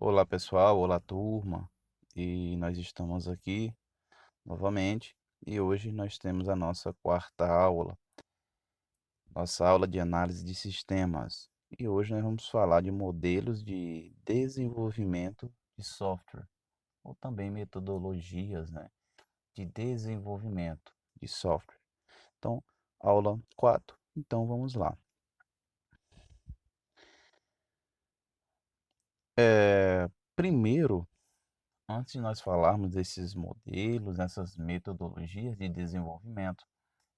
Olá pessoal, olá turma, e nós estamos aqui novamente e hoje nós temos a nossa quarta aula, nossa aula de análise de sistemas. E hoje nós vamos falar de modelos de desenvolvimento de software, ou também metodologias, né, de desenvolvimento de software. Então, aula 4. Então vamos lá. Primeiro, antes de nós falarmos desses modelos, dessas metodologias de desenvolvimento,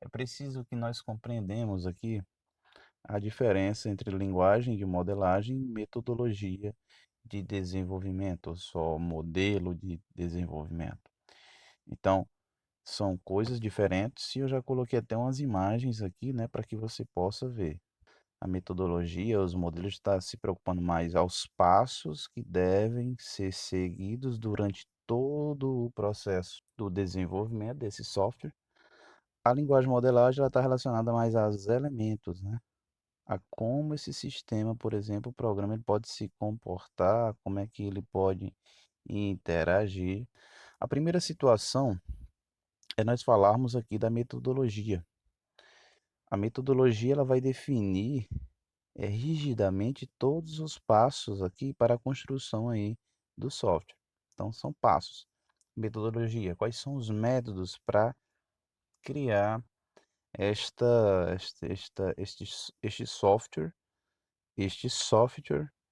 é preciso que nós compreendamos aqui a diferença entre linguagem de modelagem e metodologia de desenvolvimento, ou só modelo de desenvolvimento. Então, são coisas diferentes e eu já coloquei até umas imagens aqui, né, para que você possa ver. A metodologia, os modelos estão se preocupando mais aos passos que devem ser seguidos durante todo o processo do desenvolvimento desse software. A linguagem modelagem ela está relacionada mais aos elementos, né? A como esse sistema, por exemplo, o programa ele pode se comportar, como é que ele pode interagir. A primeira situação é nós falarmos aqui da metodologia. A metodologia ela vai definir rigidamente todos os passos aqui para a construção aí do software. Então são passos. Metodologia, quais são os métodos para criar este software,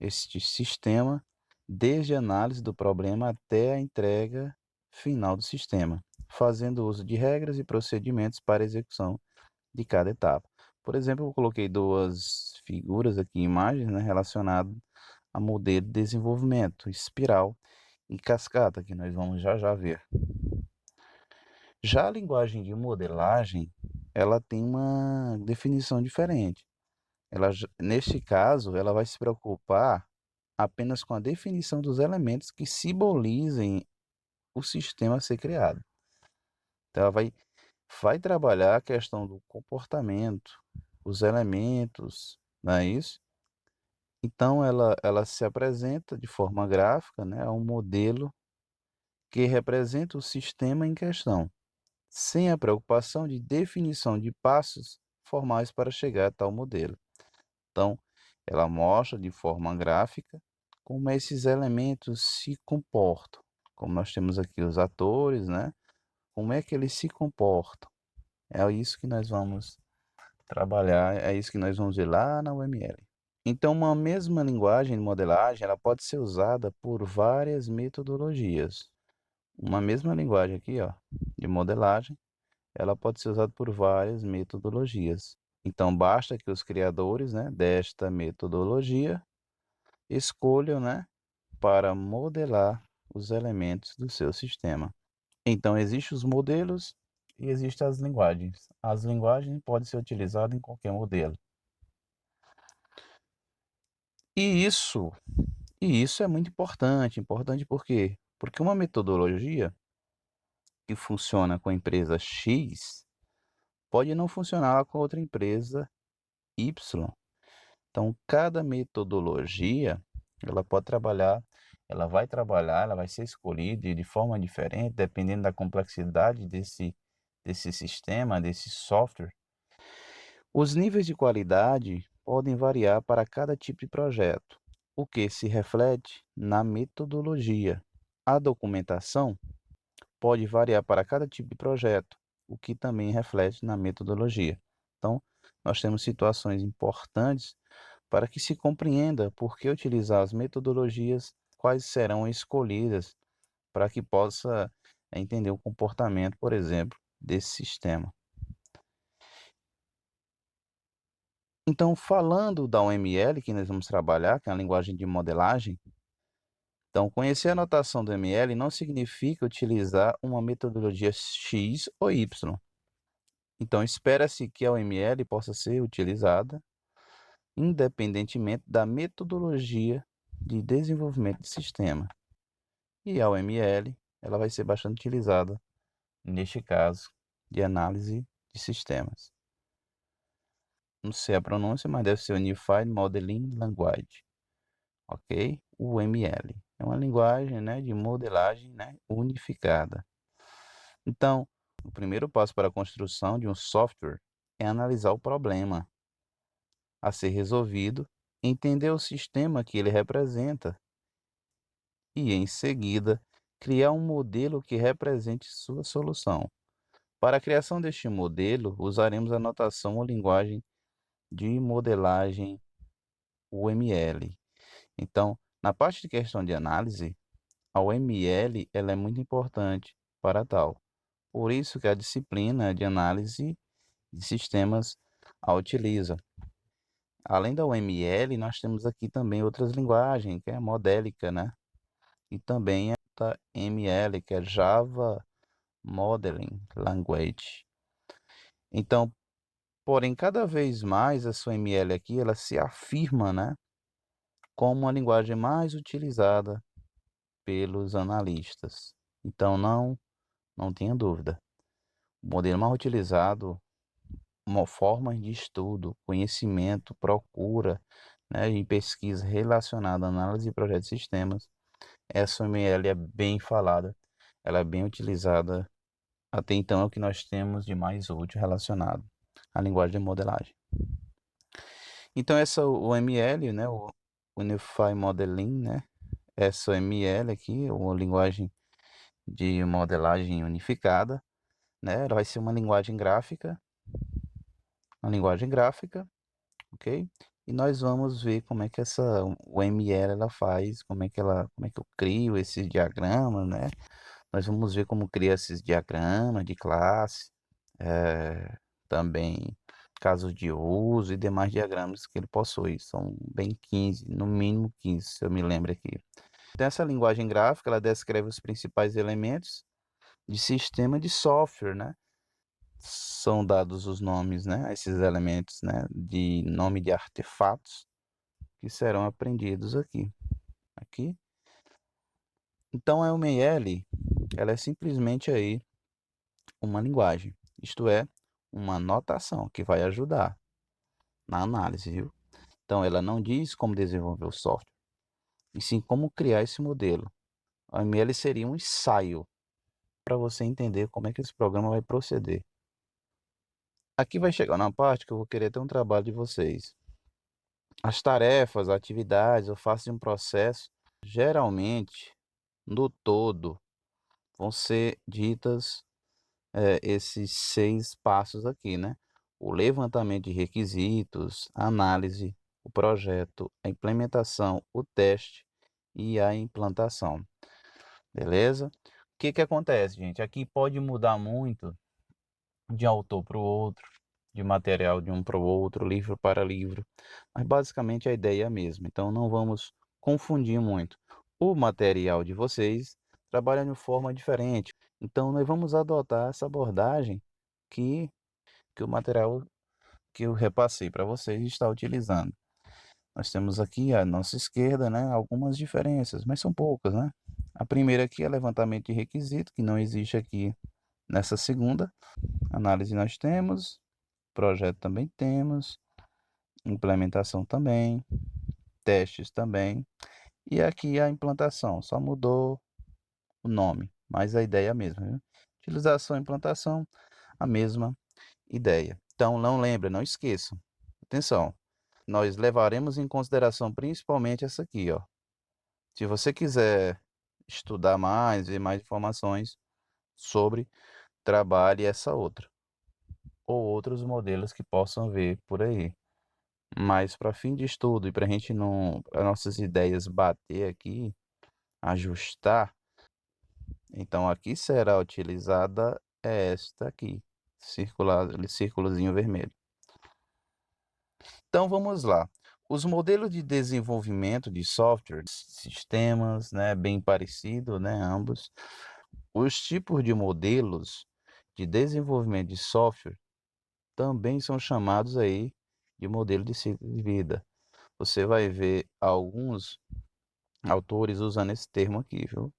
este sistema, desde a análise do problema até a entrega final do sistema, fazendo uso de regras e procedimentos para a execução de cada etapa. Por exemplo, eu coloquei duas figuras aqui, imagens, né, relacionadas a modelo de desenvolvimento, espiral e cascata, que nós vamos já já ver. Já a linguagem de modelagem, ela tem uma definição diferente. Neste caso, ela vai se preocupar apenas com a definição dos elementos que simbolizem o sistema a ser criado. Então, ela vai trabalhar a questão do comportamento, os elementos, não é isso? Então, ela se apresenta de forma gráfica, né, a um modelo que representa o sistema em questão, sem a preocupação de definição de passos formais para chegar a tal modelo. Então, ela mostra de forma gráfica como esses elementos se comportam. Como nós temos aqui os atores, né? Como é que eles se comportam? É isso que nós vamos trabalhar, é isso que nós vamos ver lá na UML. Então, uma mesma linguagem de modelagem, ela pode ser usada por várias metodologias. Uma mesma linguagem aqui, ó, de modelagem, ela pode ser usada por várias metodologias. Então, basta que os criadores, né, desta metodologia escolham, né, para modelar os elementos do seu sistema. Então, existem os modelos e existem as linguagens. As linguagens podem ser utilizadas em qualquer modelo. E isso, e isso é muito importante. Importante por quê? Porque uma metodologia que funciona com a empresa X pode não funcionar com outra empresa Y. Então, cada metodologia, ela vai ser escolhida de forma diferente, dependendo da complexidade desse sistema, desse software. Os níveis de qualidade podem variar para cada tipo de projeto, o que se reflete na metodologia. A documentação pode variar para cada tipo de projeto, o que também reflete na metodologia. Então, nós temos situações importantes para que se compreenda por que utilizar as metodologias, quais serão escolhidas para que possa entender o comportamento, por exemplo, desse sistema. Então, falando da UML, que nós vamos trabalhar, que é a linguagem de modelagem, então, conhecer a notação do ML não significa utilizar uma metodologia X ou Y. Então, espera-se que a UML possa ser utilizada independentemente da metodologia de desenvolvimento de sistema. E a UML, ela vai ser bastante utilizada neste caso de análise de sistemas. Não sei a pronúncia, mas deve ser Unified Modeling Language, ok? UML. É uma linguagem, né, de modelagem, né, unificada. Então, o primeiro passo para a construção de um software é analisar o problema a ser resolvido, entender o sistema que ele representa e, em seguida, criar um modelo que represente sua solução. Para a criação deste modelo, usaremos a notação ou linguagem de modelagem UML. Então, na parte de questão de análise, a UML ela é muito importante para tal. Por isso que a disciplina de análise de sistemas a utiliza. Além da UML, nós temos aqui também outras linguagens, que é a modélica, né? E também a ML, que é Java Modeling Language. Então, porém, cada vez mais a sua ML aqui, ela se afirma, né, como uma linguagem mais utilizada pelos analistas. Então, não tenha dúvida. O modelo mais utilizado, uma forma de estudo, conhecimento, procura, né, em pesquisa relacionada à análise de projetos e sistemas, essa ML é bem falada, ela é bem utilizada. Até então é o que nós temos de mais útil relacionado à linguagem de modelagem. Então essa UML, né, o Unified Modeling, né, essa UML aqui, uma linguagem de modelagem unificada, né, ela vai ser uma linguagem gráfica, ok? E nós vamos ver como é que essa UML ela faz, como é que eu crio esses diagramas, né? Nós vamos ver como cria esses diagramas de classe, também casos de uso e demais diagramas que ele possui. São bem 15, no mínimo 15, se eu me lembro aqui. Então, essa linguagem gráfica, ela descreve os principais elementos de sistema de software, né? São dados os nomes, né, a esses elementos, né, de nome de artefatos que serão aprendidos aqui. Então, a UML, ela é simplesmente aí uma linguagem, isto é, uma notação que vai ajudar na análise, viu? Então, ela não diz como desenvolver o software, e sim como criar esse modelo. A UML seria um ensaio para você entender como é que esse programa vai proceder. Aqui vai chegar uma parte que eu vou querer ter um trabalho de vocês. As tarefas, atividades ou fase de um processo, geralmente, no todo, vão ser ditas esses 6 passos aqui, né? O levantamento de requisitos, a análise, o projeto, a implementação, o teste e a implantação. Beleza? O que que acontece, gente? Aqui pode mudar muito de autor para o outro, de material de um para o outro, livro para livro, mas basicamente a ideia é a mesma. Então não vamos confundir muito. O material de vocês trabalha de forma diferente. Então nós vamos adotar essa abordagem que, que o material que eu repassei para vocês está utilizando. Nós temos aqui à nossa esquerda, né, algumas diferenças, mas são poucas, né? A primeira aqui é levantamento de requisito, que não existe aqui nessa segunda. Análise nós temos, projeto também temos, implementação também, testes também. E aqui a implantação, só mudou o nome, mas a ideia é a mesma, viu? Utilização e implantação, a mesma ideia. Então não lembra, não esqueçam. Atenção, nós levaremos em consideração principalmente essa aqui, ó. Se você quiser estudar mais, ver mais informações sobre, trabalhe essa outra ou outros modelos que possam ver por aí. Mas para fim de estudo e para a gente não, as nossas ideias bater aqui, ajustar, então aqui será utilizada esta aqui, círculozinho vermelho. Então vamos lá. Os modelos de desenvolvimento de software, sistemas, né, bem parecido, né, ambos. Os tipos de modelos de desenvolvimento de software também são chamados aí de modelo de ciclo de vida. Você vai ver alguns autores usando esse termo aqui, viu?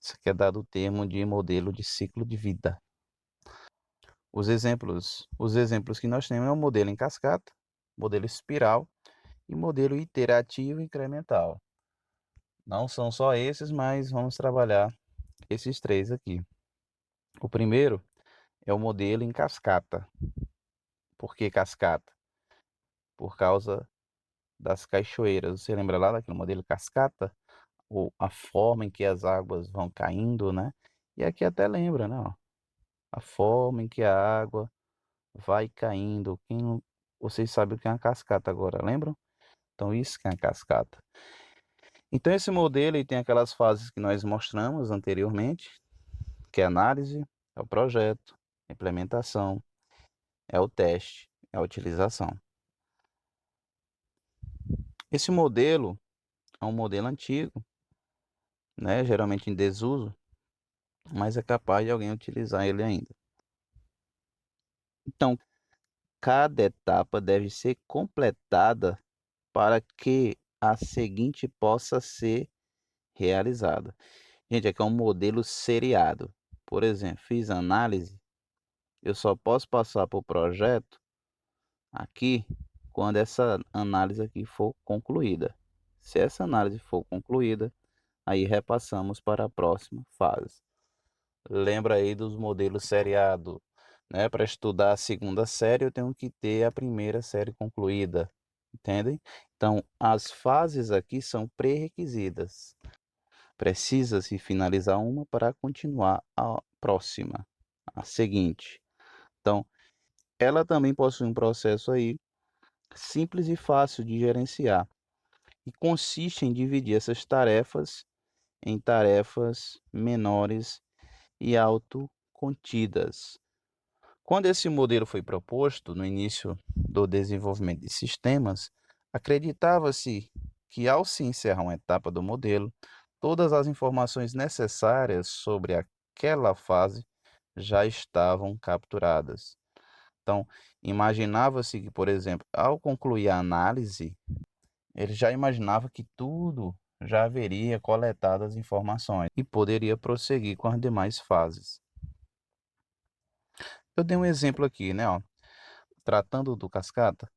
Isso aqui é dado o termo de modelo de ciclo de vida. Os exemplos que nós temos é o modelo em cascata, modelo espiral e modelo iterativo incremental. Não são só esses, mas vamos trabalhar esses três aqui. O primeiro é o modelo em cascata. Por que cascata? Por causa das cachoeiras. Você lembra lá daquele modelo cascata? Ou a forma em que as águas vão caindo, né? E aqui até lembra, né? Ó, a forma em que a água vai caindo. Vocês sabem o que é uma cascata agora, lembram? Então isso que é uma cascata. Então esse modelo ele tem aquelas fases que nós mostramos anteriormente, que é a análise, é o projeto, a implementação, é o teste, é a utilização. Esse modelo é um modelo antigo, né, geralmente em desuso, mas é capaz de alguém utilizar ele ainda. Então, cada etapa deve ser completada para que a seguinte possa ser realizada. Gente, aqui é um modelo seriado. Por exemplo, fiz análise, eu só posso passar para o projeto aqui quando essa análise aqui for concluída. Se essa análise for concluída, aí repassamos para a próxima fase. Lembra aí dos modelos seriado, né? Para estudar a segunda série, eu tenho que ter a primeira série concluída, entendem? Então, as fases aqui são pré-requisitas. Precisa-se finalizar uma para continuar a próxima, a seguinte. Então, ela também possui um processo aí simples e fácil de gerenciar e consiste em dividir essas tarefas em tarefas menores e autocontidas. Quando esse modelo foi proposto no início do desenvolvimento de sistemas, acreditava-se que ao se encerrar uma etapa do modelo, todas as informações necessárias sobre aquela fase já estavam capturadas. Então, imaginava-se que, por exemplo, ao concluir a análise, ele já imaginava que tudo já haveria coletado as informações e poderia prosseguir com as demais fases. Eu dei um exemplo aqui, né? Ó, tratando do cascata,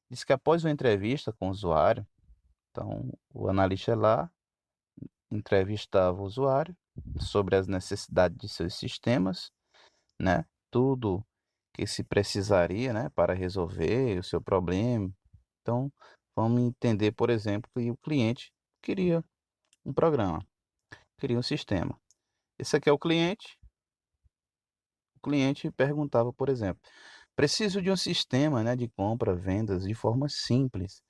diz que após uma entrevista com o usuário, então o analista lá entrevistava o usuário sobre as necessidades de seus sistemas, né? Tudo que se precisaria, né, para resolver o seu problema. Então, vamos entender, por exemplo, que o cliente queria um programa, queria um sistema. Esse aqui é o cliente. O cliente perguntava, por exemplo, preciso de um sistema, né, de compra, vendas de forma simples,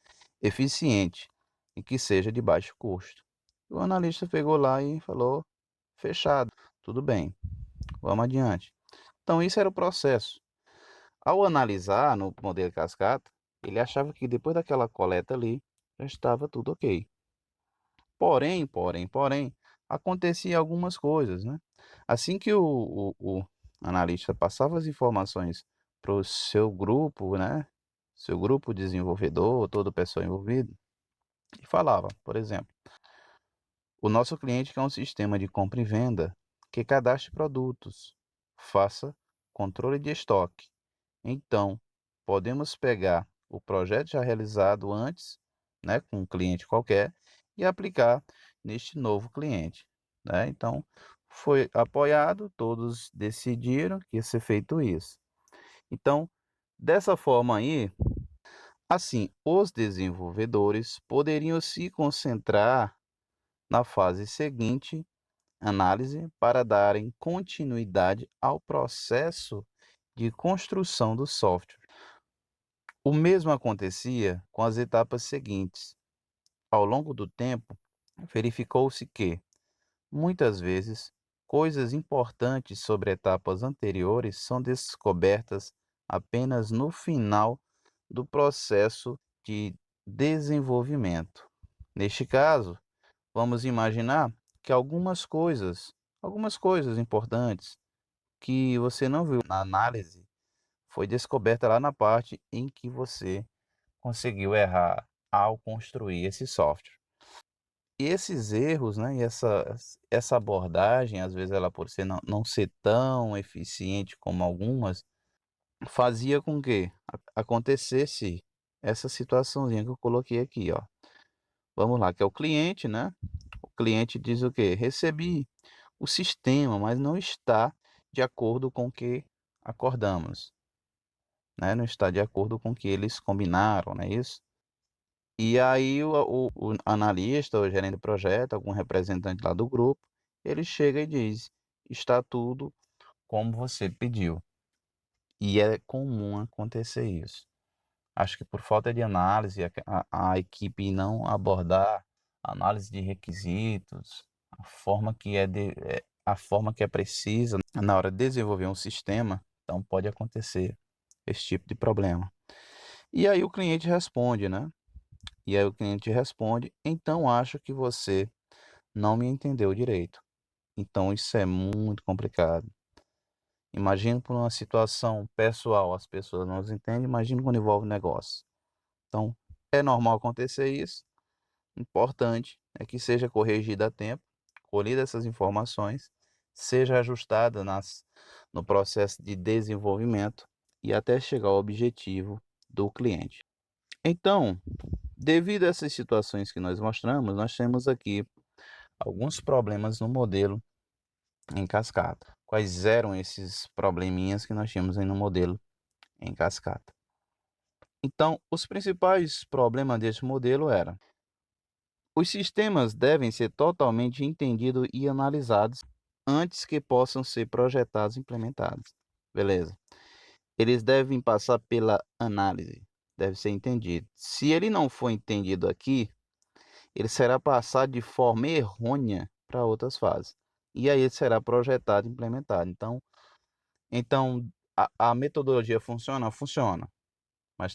eficiente e que seja de baixo custo. O analista pegou lá e falou, fechado, tudo bem, vamos adiante. Então, isso era o processo. Ao analisar no modelo cascata, ele achava que depois daquela coleta ali, já estava tudo ok. Porém, acontecia algumas coisas, né? Assim que o analista passava as informações para o seu grupo, né? Seu grupo desenvolvedor, todo o pessoal envolvido, e falava, por exemplo, o nosso cliente quer um sistema de compra e venda que cadastre produtos, faça controle de estoque. Então, podemos pegar o projeto já realizado antes, né, com um cliente qualquer, e aplicar neste novo cliente, né? Então, foi apoiado, todos decidiram que ia ser feito isso. Então, dessa forma aí, assim, os desenvolvedores poderiam se concentrar na fase seguinte, análise, para darem continuidade ao processo de construção do software. O mesmo acontecia com as etapas seguintes. Ao longo do tempo, verificou-se que, muitas vezes, coisas importantes sobre etapas anteriores são descobertas apenas no final do processo de desenvolvimento. Neste caso, vamos imaginar que algumas coisas importantes que você não viu na análise, foi descoberta lá na parte em que você conseguiu errar ao construir esse software. E esses erros, né, e essa abordagem, às vezes ela por ser não ser tão eficiente como algumas, fazia com que acontecesse essa situaçãozinha que eu coloquei aqui, ó. Vamos lá, que é o cliente, né? cliente diz o quê? Recebi o sistema, mas não está de acordo com o que acordamos, né? Não está de acordo com o que eles combinaram, não é isso? E aí o analista, o gerente do projeto, algum representante lá do grupo, ele chega e diz: está tudo como você pediu. E é comum acontecer isso. Acho que por falta de análise, a equipe não abordar a análise de requisitos, a forma que é precisa na hora de desenvolver um sistema, então pode acontecer esse tipo de problema. E aí o cliente responde, né? E aí o cliente responde: então acho que você não me entendeu direito. Então isso é muito complicado. Imagina por uma situação pessoal, as pessoas não se entendem, imagina quando envolve negócio. Então, é normal acontecer isso. Importante é que seja corrigida a tempo, colhida essas informações, seja ajustada no processo de desenvolvimento e até chegar ao objetivo do cliente. Então, devido a essas situações que nós mostramos, nós temos aqui alguns problemas no modelo em cascata. Quais eram esses probleminhas que nós tínhamos aí no modelo em cascata? Então, os principais problemas desse modelo eram: os sistemas devem ser totalmente entendidos e analisados antes que possam ser projetados e implementados. Beleza. Eles devem passar pela análise, deve ser entendido. Se ele não for entendido aqui, ele será passado de forma errônea para outras fases. E aí ele será projetado e implementado. Então a metodologia funciona? Funciona. Mas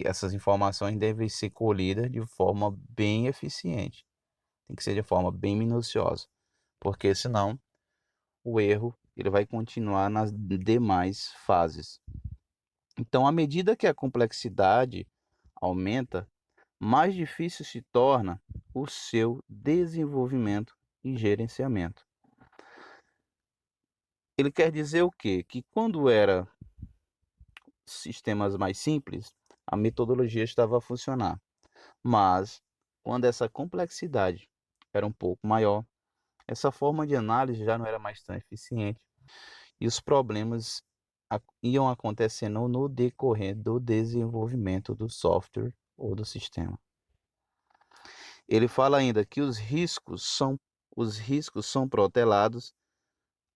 essas informações devem ser colhidas de forma bem eficiente. Tem que ser de forma bem minuciosa. Porque senão o erro ele vai continuar nas demais fases. Então, à medida que a complexidade aumenta, mais difícil se torna o seu desenvolvimento e gerenciamento. Ele quer dizer o quê? Que quando era sistemas mais simples, a metodologia estava a funcionar. Mas quando essa complexidade era um pouco maior, essa forma de análise já não era mais tão eficiente e os problemas iam acontecendo no decorrer do desenvolvimento do software ou do sistema. Ele fala ainda que os riscos são protelados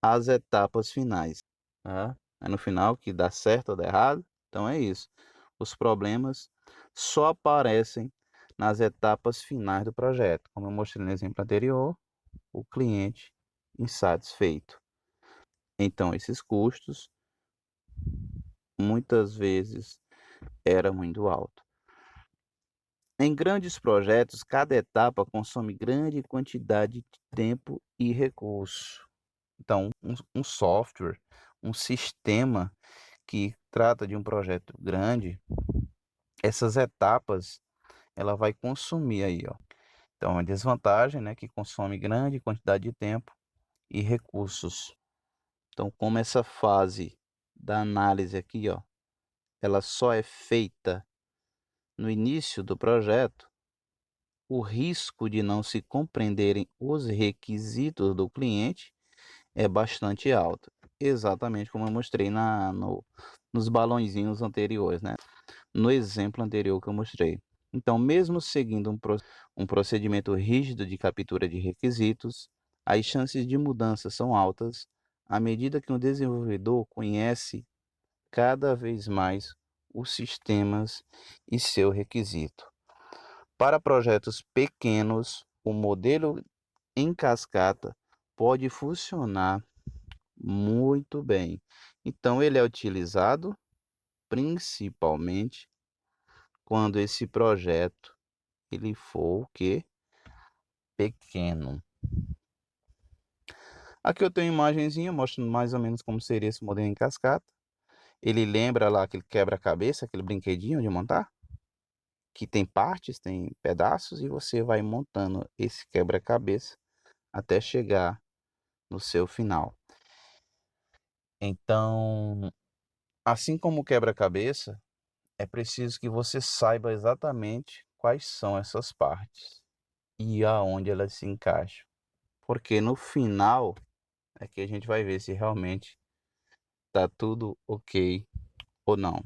às etapas finais. Tá? É no final que dá certo ou dá errado. Então é isso. Os problemas só aparecem nas etapas finais do projeto. Como eu mostrei no exemplo anterior, o cliente insatisfeito. Então esses custos muitas vezes era muito alto. Em grandes projetos, cada etapa consome grande quantidade de tempo e recurso. Então, um software, um sistema que trata de um projeto grande, essas etapas, ela vai consumir aí, ó. Então, é uma desvantagem, né, que consome grande quantidade de tempo e recursos. Então, como essa fase da análise aqui, ó, ela só é feita no início do projeto, o risco de não se compreenderem os requisitos do cliente é bastante alto. Exatamente como eu mostrei nos balõezinhos anteriores, né? No exemplo anterior que eu mostrei. Então, mesmo seguindo um procedimento rígido de captura de requisitos, as chances de mudança são altas à medida que o desenvolvedor conhece cada vez mais os sistemas e seu requisito. Para projetos pequenos, o modelo em cascata pode funcionar muito bem. Então, ele é utilizado principalmente quando esse projeto ele for o quê? Pequeno. Aqui eu tenho uma imagenzinha mostrando mais ou menos como seria esse modelo em cascata. Ele lembra lá aquele quebra-cabeça, aquele brinquedinho de montar? Que tem partes, tem pedaços e você vai montando esse quebra-cabeça até chegar no seu final. Então, assim como o quebra-cabeça, é preciso que você saiba exatamente quais são essas partes e aonde elas se encaixam. porque no final é que a gente vai ver se realmente tá tudo ok ou não.